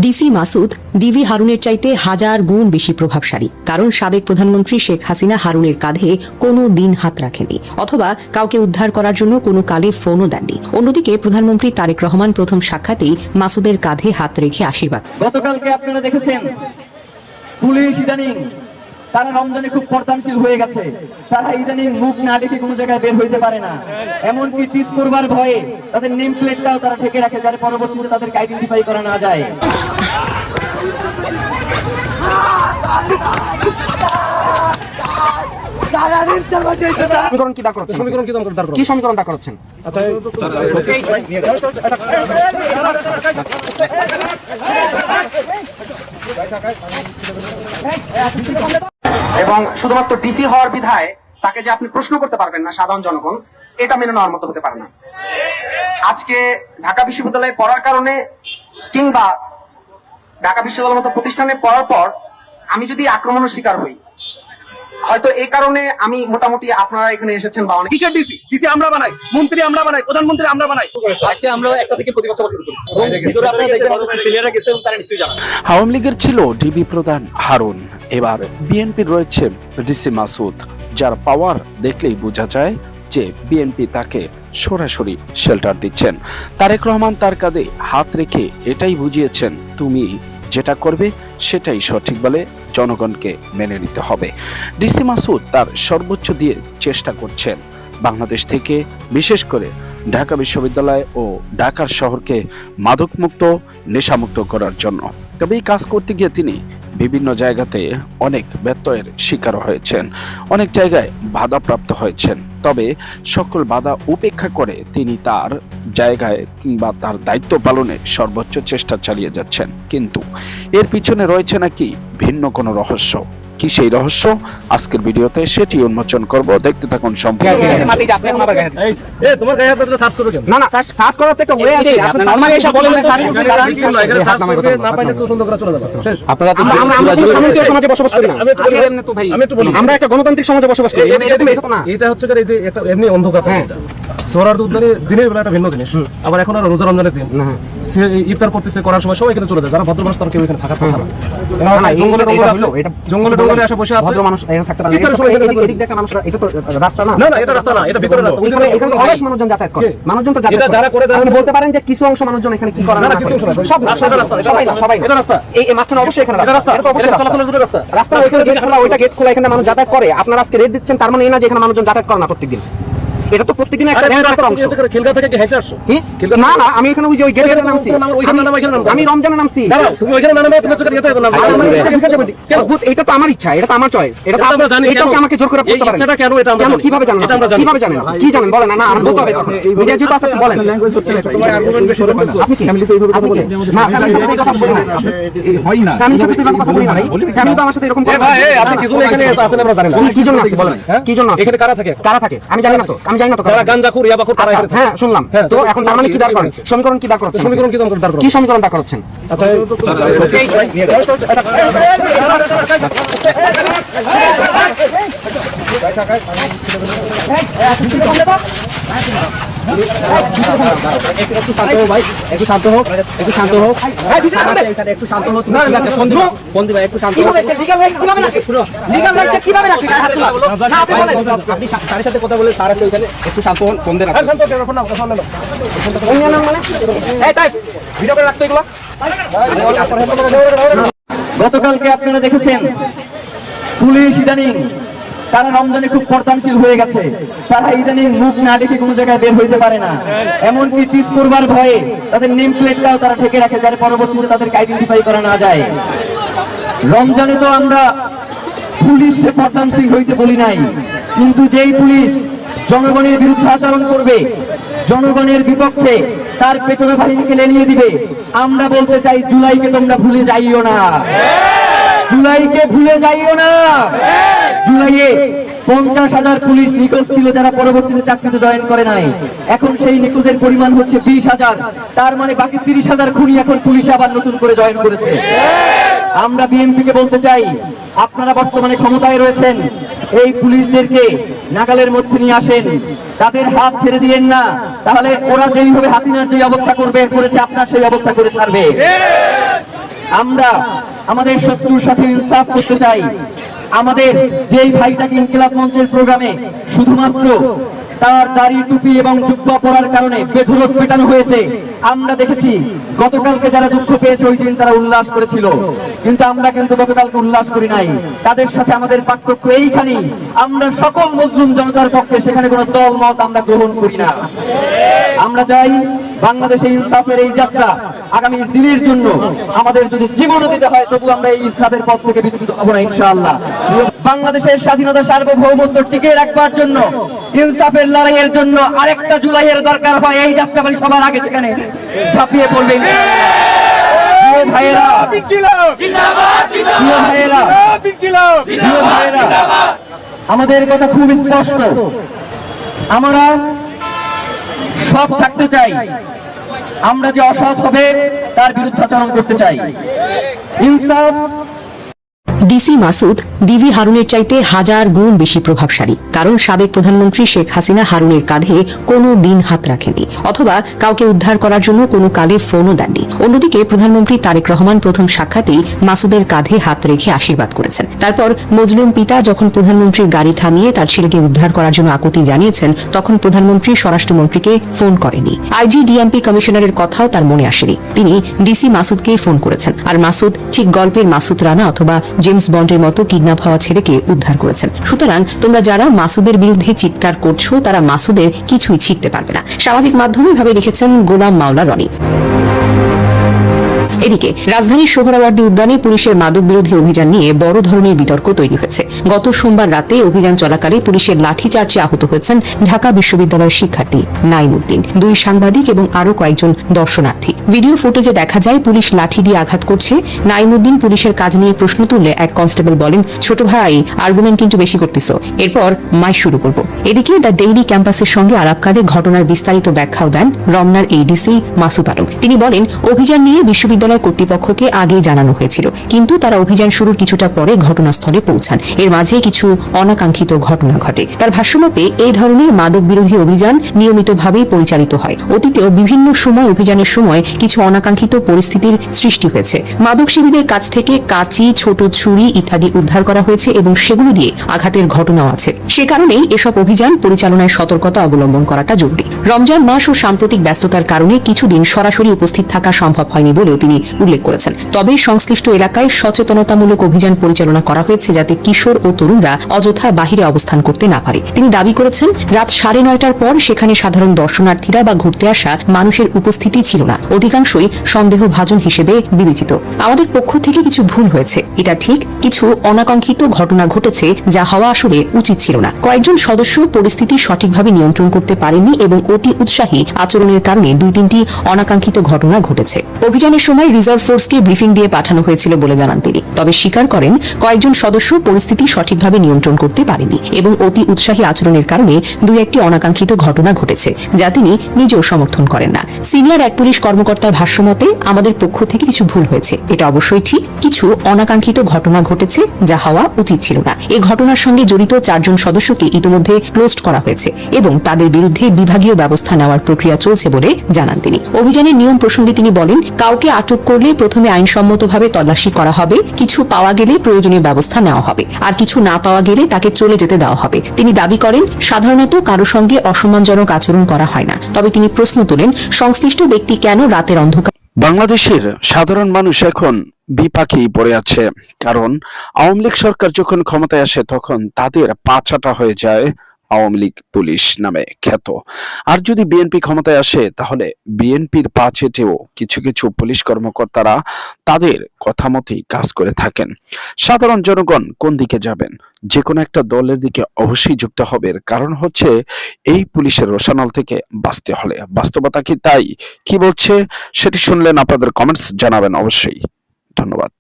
DC Masud DV হারুনের চাইতে হাজার গুণ বেশি প্রভাবশালী, কারণ সাবেক প্রধানমন্ত্রী শেখ হাসিনা হারুনের কাঁধে কোনো দিন হাত রাখেনি, অথবা কাউকে উদ্ধার করার জন্য কোনো কালে ফোনও দেননি। অন্যদিকে প্রধানমন্ত্রী তারেক রহমান প্রথম সাক্ষাতেই মাসুদের কাঁধে হাত রেখে আশীর্বাদ। গতকালকে আপনারা দেখেছেন পুলিশ ইদানিং তারা রমজানে খুব পর্দানশীল হয়ে গেছে। তারা ইদানিং মুখ না ডেকে কোনো জায়গায় বের হইতে পারে না, এমনকি টিস করবার ভয়ে তাদের নেম প্লেটটাও তারা ঢেকে রাখে, যাতে পরবর্তীতে তাদেরকে আইডেন্টিফাই করা না যায়। সমীকরণ কি দাঁড় করাচ্ছেন? কি সমীকরণ দাঁড় করাচ্ছেন? এবং শুধুমাত্র ডিসি হওয়ার বিধায় তাকে যে আপনি প্রশ্ন করতে পারবেন না সাধারণ জনগণ, এটা মেনে নেওয়ার মতো হতে পারে না। আজকে ঢাকা বিশ্ববিদ্যালয়ে পড়ার কারণে কিংবা ঢাকা বিশ্ববিদ্যালয়ের মতো প্রতিষ্ঠানে পড়ার পর আমি যদি আক্রমণের শিকার হই, হয়তো এই কারণে আমি মোটামুটি আপনারা এখানে এসেছেন বা অনেক কিসের ডিসি? ডিসি আমরা বানাই, মন্ত্রী আমরা বানাই, প্রধানমন্ত্রী আমরা বানাই। আজকে আমরা একটা থেকে প্রতিবাদ সভা শুরু করেছি। ভিতরে আপনারা দেখবেন আমাদের সিনিয়ররা গেছে, তারা নিশ্চয়ই জানেন। আওয়ামী লীগের ছিল ডিবি প্রধান হারুন, এবার বিএনপির রয়েছে ডিসি মাসুদ, যার পাওয়ার দেখলেই বোঝা যায় যে বিএনপি তাকে সরাসরি শেল্টার দিচ্ছেন। তারেক রহমান তার কাঁধে হাত রেখে এটাই বুঝিয়েছেন, তুমি যেটা করবে সেটাই সঠিক বলে জনগণকে মেনে নিতে হবে। ডিসি মাসুদ তার সর্বোচ্চ দিয়ে চেষ্টা করছেন বাংলাদেশ থেকে, বিশেষ করে ঢাকা বিশ্ববিদ্যালয় ও ঢাকার শহরকে মাদকমুক্ত, নেশামুক্ত করার জন্য। তবে এই কাজ করতে গিয়ে তিনি বিভিন্ন জায়গাতে অনেক ব্যত্যয়ের শিকার হয়েছেন, অনেক জায়গায় বাধাপ্রাপ্ত হয়েছেন। তবে সকল বাধা উপেক্ষা করে তিনি তার জায়গায় কিংবা তার দায়িত্ব পালনে সর্বোচ্চ চেষ্টা চালিয়ে যাচ্ছেন। কিন্তু এর পিছনে রয়েছে নাকি ভিন্ন কোনো রহস্য। কি সেই রহস্য? আজকের ভিডিওতে সেটি উন্মোচন করব, দেখতে থাকুন সম্পূর্ণ। তোমার গায়ে হাত দিলে সার্চ করো কেন? না না, সার্চ করার তো একটা ওয়ে আছে। আপনারা এসে বলেন সার্চ করতে না পাইলে তো সুন্দর করে চলে যাবে। শেষ। আপনারা আমরা তো সামন্তীয় সমাজে বসবাস করি না। আমি একটু বলি, আমরা একটা গণতান্ত্রিক সমাজে বসবাস করি। এটা তো না। এটা হচ্ছে এই যে একটা এমনি অন্ধকার এটা সোহরার উদ্যানে দিনের বেলা একটা ভিন্ন জিনিস, আবার এখন আর রোজা রমজানের দিন সে ইফতার করতেছে, করার সময় সবাই এখানে চলে যায়। যারা ভদ্র মানুষ তারা কেউ এখানে থাকার কথা না। জঙ্গলে এসে বসে আছে, ভদ্র মানুষ এখানে থাকতে পারে না। এদিক থেকে মানুষ, এটা তো রাস্তা না। না না, এটা রাস্তা না, এটা ভিতরে রাস্তা। এখানে অনেক মানুষজন যাতায়াত করে। মানুষজন তো যাতায়াত করে। যারা করে আপনি বলতে পারেন যে কিছু অংশ মানুষজন এখানে কি করে না? না, কিছু অংশ না, সব রাস্তা, সবাই না, সবাই না। এটা রাস্তা। এই মাঝখানে অবশ্যই এখানে রাস্তা। এটা তো অবশ্যই চলাচলের জন্য রাস্তা। রাস্তা ওইখানে গেট খোলা, ওইটা গেট খোলা, এখানে মানুষ যাতায়াত করে। আপনারা আজকে রেট দিচ্ছেন, তার মানে এই না যে এখানে মানুষজন যাতায়াত করে না প্রত্যেকদিন। এটা তো প্রত্যেকদিন একটা রাস্তার অংশ। খিলগা থেকে কি হেঁটে আসছো? না না, আমি এখানে ওই যে ওই গেটে নামছি। আমি রমজানে নামছি। তুমি ওইখানে নামবে, তুমি চোখে যেতে হবে না। এটা তো আমার ইচ্ছা, এটা তো আমার চয়েস। এটা তো আমরা জানি, এটা কি আমাকে জোর করে করতে পারেন? ইচ্ছাটা কেন এটা আমরা জানি। কিভাবে জানেন? কিভাবে জানেন? কি জানেন বলেন না। আমি বলতে হবে, মিডিয়া যেটা আছে বলেন। আপনি কি ফ্যামিলিতে এইভাবে কথা বলেন? না, ফ্যামিলির সাথে কথা বলেন না। হয় না, ফ্যামিলির সাথে এরকম কথা বলি না ভাই। ফ্যামিলি তো আমার সাথে এরকম করে। ভাই আপনি কিছু এখানে আছেন আমরা জানি না। কি জন্য আছে বলেন? কি জন্য আছে? এখানে কারা থাকে? কারা থাকে আমি জানি না তো। আমি জানি না তো। যারা গাঞ্জাখোর, ইয়াবাখোর তারা এখানে থাকে। হ্যাঁ শুনলাম। তো এখন তার মানে কি দাঁড় করেন? সমীকরণ কি দাঁড় করাচ্ছেন? সমীকরণ কি দাঁড় করাচ্ছেন? কি সমীকরণ দাঁড় করাচ্ছেন? আচ্ছা একটু শান্ত হোক ভাই, একটু শান্ত হোক, একটু শান্ত হোক, একটু শান্ত হোক। তুমি ঠিক আছে, ফোন দিবা, ফোন দিবা, একটু শান্ত হোক। আপনি স্যারের সাথে কথা বলে, স্যার আছে ওইখানে, একটু শান্ত হন, ফোন দেন। ভিডিও করে রাখতো এগুলো। গতকালকে আপনারা দেখেছেন পুলিশ ইদানিং তারা রমজানে খুব পর্দানশীল হয়ে গেছে। তারা ইদানিং মুখ না ডেকে কোনো জায়গায় বের হইতে পারে না, এমনকি টিস করবার ভয়ে তাদের নেম প্লেটটাও তারা ঢেকে রাখে, যাতে পরবর্তীতে তাদেরকে আইডেন্টিফাই করা না যায়। রমজানে তো আমরা পুলিশে পর্দানশীল হইতে বলি নাই, কিন্তু যেই পুলিশ জনগণের বিরুদ্ধে আচরণ করবে, জনগণের বিপক্ষে তার পেছনে বাহিনীকে লেলিয়ে দিবে, আমরা বলতে চাই জুলাইকে তোমরা ভুলে যাইও না। জুলাইকে ভুলে যাইও না। জুলাইয়ে 50,000 পুলিশ নিখোঁজ ছিল, যারা পরবর্তীতে চাকরিতে জয়েন করে নাই। এখন সেই নিখোঁজের পরিমাণ হচ্ছে 20,000। তার মানে বাকি 30,000 খুনি এখন পুলিশে আবার নতুন করে জয়েন করেছে। আমরা বিএনপিকে বলতে চাই, আপনারা বর্তমানে ক্ষমতায় রয়েছেন, এই পুলিশদেরকে নাগালের মধ্যে নিয়ে আসেন, তাদের হাত ছেড়ে দিয়েন না। তাহলে ওরা যেইভাবে হাসিনার যে অবস্থা করেছে, আপনার সেই অবস্থা করে ছাড়বে। আমরা আমাদের শত্রুর সাথে ইনসাফ করতে চাই। আমাদের যেই ভাইটাকে ইনকিলাব মঞ্চের প্রোগ্রামে শুধুমাত্র তার দাড়ি টুপি এবং জুব্বা পরার কারণে বেধড়ক পেটানো হয়েছে, আমরা দেখেছি গতকালকে যারা দুঃখ পেয়েছে ওই দিন তারা উল্লাস করেছিল, কিন্তু আমরা কিন্তু গতকালকে উল্লাস করি নাই। তাদের সাথে আমাদের পার্থক্য এইখানেই, আমরা সকল মুসলিম জনতার পক্ষে, সেখানে কোনো দল মত আমরা গ্রহণ করি না। আমরা চাই বাংলাদেশে ইনসাফের এই যাত্রা আগামী দিনের জন্য আমাদের যদি জীবনও দিতে হয় তবু আমরা এই ইনসাফের পথ থেকে বিচ্যুত হব না ইনশাআল্লাহ। বাংলাদেশের স্বাধীনতা সার্বভৌমত্ব টিকিয়ে রাখবার জন্য, ইনসাফের লড়াইয়ের জন্য আরেকটা জুলাইয়ের দরকার হয়। এই যাত্রাবাড়ি সবার আগে সেখানে ঝাঁপিয়ে পড়বে প্রিয় ভাইয়েরা, প্রিয় ভাইয়েরা, প্রিয় ভাইয়েরা, আমাদের কথা খুব স্পষ্ট, আমরা সৎ থাকতে চাই, আমরা যে অসৎ হবে তার বিরুদ্ধাচরণ করতে চাই। ইনসাফ ডিসি মাসুদ ডিভি হারুনের চাইতে হাজার গুণ বেশি প্রভাবশালী, কারণ সাবেক প্রধানমন্ত্রী শেখ হাসিনা হারুনের কাঁধে কোনো দিন হাত রাখেনি, অথবা কাউকে উদ্ধার করার জন্য কোনো কালে ফোনও দেননি। অন্যদিকে প্রধানমন্ত্রী তারেক রহমান প্রথম সাক্ষাতেই মাসুদের কাঁধে হাত রেখে আশীর্বাদ করেছেন। তারপর মজলুম পিতা যখন প্রধানমন্ত্রীর গাড়ি থামিয়ে তার ছেলেকে উদ্ধার করার জন্য আকুতি জানিয়েছেন, তখন প্রধানমন্ত্রী স্বরাষ্ট্রমন্ত্রীকে ফোন করেনি। আইজি ডিএমপি কমিশনারের কথাও তার মনে আসেনি, তিনি ডিসি মাসুদকেই ফোন করেছেন। আর মাসুদ ঠিক গল্পের মাসুদ রানা অথবা জেমস বন্ডের মতো কিডন্যাপ হওয়া ছেলেকে উদ্ধার করেছেন। সুতরাং তোমরা যারা মাসুদের বিরুদ্ধে চিৎকার করছো তারা মাসুদের কিছুই ছিঁড়তে পারবে না। সামাজিক মাধ্যমে ভাবে লিখেছেন গোলাম মাওলা রনি। এদিকে রাজধানীর সোহরাওয়ার্দী উদ্যানে পুলিশের মাদক বিরোধী অভিযান নিয়ে বড় ধরনের বিতর্ক তৈরি হয়েছে। গত সোমবার রাতে অভিযান চলাকালে পুলিশের লাঠিচার্জে আহত হয়েছেন ঢাকা বিশ্ববিদ্যালয়ের শিক্ষার্থী নাইম উদ্দিন, 2 সাংবাদিক এবং আরো কয়েকজন দর্শনার্থী। ভিডিও ফুটেজে দেখা যায় পুলিশ লাঠি দিয়ে আঘাত করছে। নাইম উদ্দিন পুলিশের কাজ নিয়ে প্রশ্ন তুললে এক কনস্টেবল বলেন, ছোট ভাই আর্গুমেন্ট কিন্তু বেশি করতেছ, এরপর মাইক শুরু করব। এদিকে দ্য ডেইলি ক্যাম্পাসের সঙ্গে আলাপকালে ঘটনার বিস্তারিত ব্যাখ্যাও দেন রমনার এডিসি মাসুদ আলম। তিনি বলেন, অভিযান নিয়ে বিশ্ববিদ্যালয় কর্তৃপক্ষকে আগে জানানো হয়েছিল, কিন্তু তারা অভিযান শুরুর কিছুটা পরে ঘটনাস্থলে পৌঁছান। এর মাঝে কিছু অনাকাঙ্ক্ষিত ঘটনা ঘটে। তার ভাষ্যমতে এই ধরনের মাদক বিরোধী অভিযান নিয়মিতভাবেই পরিচালিত হয়। অতীতেও বিভিন্ন সময় অভিযানের সময় কিছু অনাকাঙ্ক্ষিত পরিস্থিতির সৃষ্টি হয়েছে। মাদক সেবীদের কাছ থেকে কাঁচি, ছোট ছুরি ইত্যাদি উদ্ধার করা হয়েছে এবং সেগুলো দিয়ে আঘাতের ঘটনাও আছে। সে কারণেই এসব অভিযান পরিচালনায় সতর্কতা অবলম্বন করাটা জরুরি। রমজান মাস ও সাম্প্রতিক ব্যস্ততার কারণে কিছুদিন সরাসরি উপস্থিত থাকা সম্ভব হয়নি বলেও তিনি উল্লেখ করেছেন। তবে সংশ্লিষ্ট এলাকায় সচেতনতামূলক অভিযান পরিচালনা করা হয়েছে যাতে কিশোর ও তরুণরা অযথা বাহিরে অবস্থান করতে না পারে। তিনি দাবি করেছেন, রাত 9:30টার পর সেখানে সাধারণ দর্শনার্থীরা বা ঘুরতে আসা মানুষের উপস্থিতি ছিল না, অধিকাংশই সন্দেহভাজন হিসেবে বিবেচিত। আমাদের পক্ষ থেকে কিছু ভুল হয়েছে, এটা ঠিক, কিছু অনাকাঙ্ক্ষিত ঘটনা ঘটেছে যা হওয়া আসলে উচিত ছিল না। কয়েকজন সদস্য পরিস্থিতি সঠিকভাবে নিয়ন্ত্রণ করতে পারেননি এবং অতি উৎসাহী আচরণের কারণে 2-3টি অনাকাঙ্ক্ষিত ঘটনা ঘটেছে। অভিযানের সময় রিজার্ভ ফোর্সকে ব্রিফিং দিয়ে পাঠানো হয়েছিল বলে জানান তিনি। তবে স্বীকার করেন কয়েকজন সদস্য পরিস্থিতি সঠিকভাবে নিয়ন্ত্রণ করতে পারেনি এবং অতি উৎসাহী আচরণের কারণে 2-1টি অনাকাঙ্ক্ষিত ঘটনা ঘটেছে, যা তিনি নিজেও সমর্থন করেন না। সিনিয়র এক পুলিশ কর্মকর্তার ভাষ্যমতে, আমাদের পক্ষ থেকে কিছু ভুল হয়েছে, এটা অবশ্যই ঠিক, কিছু অনাকাঙ্ক্ষিত ঘটনা ঘটেছে যা হওয়া উচিত ছিল না। এই ঘটনার সঙ্গে জড়িত 4 জন সদস্যকে ইতিমধ্যে ক্লোজড করা হয়েছে এবং তাদের বিরুদ্ধে বিভাগীয় ব্যবস্থা নেওয়ার প্রক্রিয়া চলছে বলে জানান তিনি। অভিযানের নিয়ম প্রসঙ্গে তিনি বলেন, কাউকে আটক করলে প্রথমে আইনসম্মতভাবে তল্লাশি করা হবে, কিছু পাওয়া গেলে প্রয়োজনীয় ব্যবস্থা নেওয়া হবে, আর কিছু না পাওয়া গেলে তাকে চলে যেতে দেওয়া হবে। তিনি দাবি করেন, সাধারণত কারো সঙ্গে অসম্মানজনক আচরণ করা হয় না। তবে তিনি প্রশ্ন তোলেন, সংশ্লিষ্ট ব্যক্তি কেন রাতের অন্ধকার। বাংলাদেশের সাধারণ মানুষ এখন বিপাকেই পড়ে আছে, কারণ আওয়ামী লীগ সরকার যখন ক্ষমতায় আসে তখন তাদের পাছাটা হয়ে যায় আওয়ামী লীগ পুলিশ নামে খ্যাত। আর যদি বিএনপি ক্ষমতায় আসে তাহলে বিএনপির পা চেটেও কিছু কিছু পুলিশ কর্মকর্তারা তাদের কথা মতোই কাজ করে থাকেন। সাধারণ জনগণ কোন দিকে যাবেন? যে কোনো একটা দলের দিকে অবশ্যই যুক্ত হবে। কারণ হচ্ছে এই পুলিশের রোশানল থেকে বাঁচতে হলে। বাস্তবতা কি তাই? কি বলছে সেটি শুনলেন আপনাদের কমেন্টস জানাবেন অবশ্যই। ধন্যবাদ।